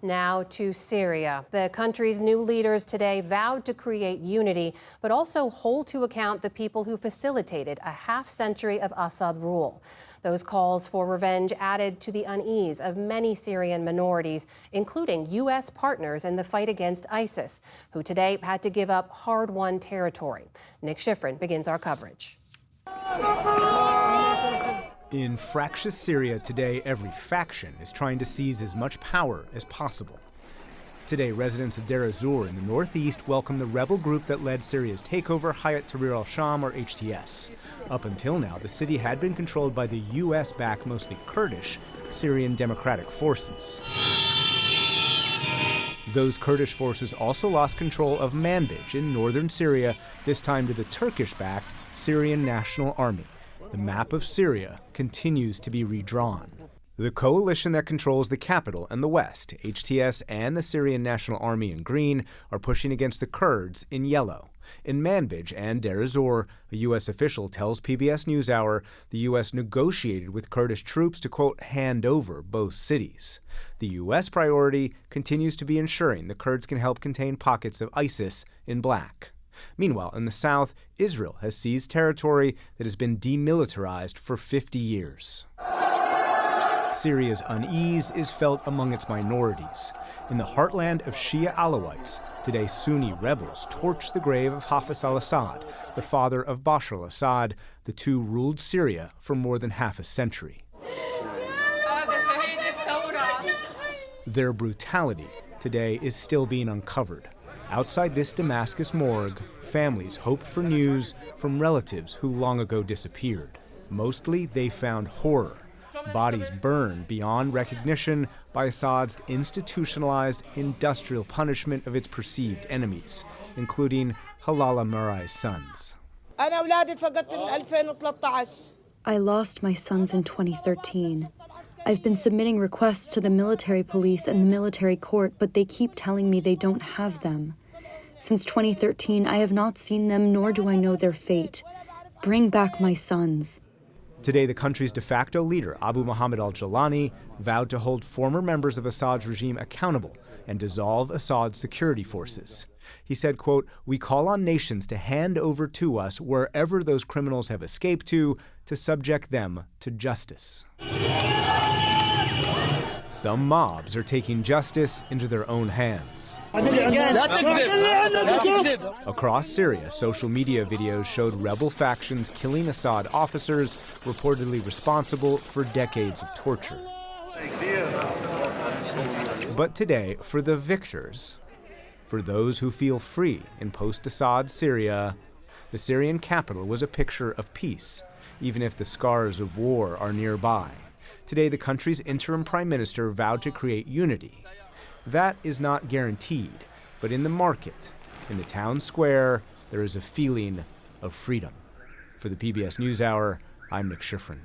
Now to Syria. The country's new leaders today vowed to create unity, but also hold to account the people who facilitated a half-century of Assad rule. Those calls for revenge added to the unease of many Syrian minorities, including U.S. partners in the fight against ISIS, who today had to give up hard-won territory. Nick Schifrin begins our coverage. In fractious Syria today, every faction is trying to seize as much power as possible. Today, residents of Deir ez-Zor in the northeast welcome the rebel group that led Syria's takeover, Hayat Tahrir al-Sham, or HTS. Up until now, the city had been controlled by the U.S.-backed, mostly Kurdish, Syrian Democratic Forces. Those Kurdish forces also lost control of Manbij in northern Syria, this time to the Turkish-backed Syrian National Army. The map of Syria continues to be redrawn. The coalition that controls the capital and the west, HTS and the Syrian National Army in green, are pushing against the Kurds in yellow. In Manbij and Deir ez-Zor, a U.S. official tells PBS NewsHour the U.S. negotiated with Kurdish troops to, quote, hand over both cities. The U.S. priority continues to be ensuring the Kurds can help contain pockets of ISIS in black. Meanwhile, in the south, Israel has seized territory that has been demilitarized for 50 years. Syria's unease is felt among its minorities. In the heartland of Shia Alawites, today Sunni rebels torch the grave of Hafez al-Assad, the father of Bashar al-Assad. The two ruled Syria for more than half a century. Their brutality today is still being uncovered. Outside this Damascus morgue, families hoped for news from relatives who long ago disappeared. Mostly, they found horror. Bodies burned beyond recognition by Assad's institutionalized industrial punishment of its perceived enemies, including Halala Marai's sons. I lost my sons in 2013. I've been submitting requests to the military police and the military court, but they keep telling me they don't have them. Since 2013, I have not seen them, nor do I know their fate. Bring back my sons. Today, the country's de facto leader, Abu Muhammad al-Jolani, vowed to hold former members of Assad's regime accountable and dissolve Assad's security forces. He said, quote, "We call on nations to hand over to us wherever those criminals have escaped to subject them to justice." Some mobs are taking justice into their own hands. Across Syria, social media videos showed rebel factions killing Assad officers, reportedly responsible for decades of torture. But today, for the victors, for those who feel free in post-Assad Syria, the Syrian capital was a picture of peace, even if the scars of war are nearby. Today, the country's interim prime minister vowed to create unity. That is not guaranteed, but in the market, in the town square, there is a feeling of freedom. For the PBS NewsHour, I'm Nick Schifrin.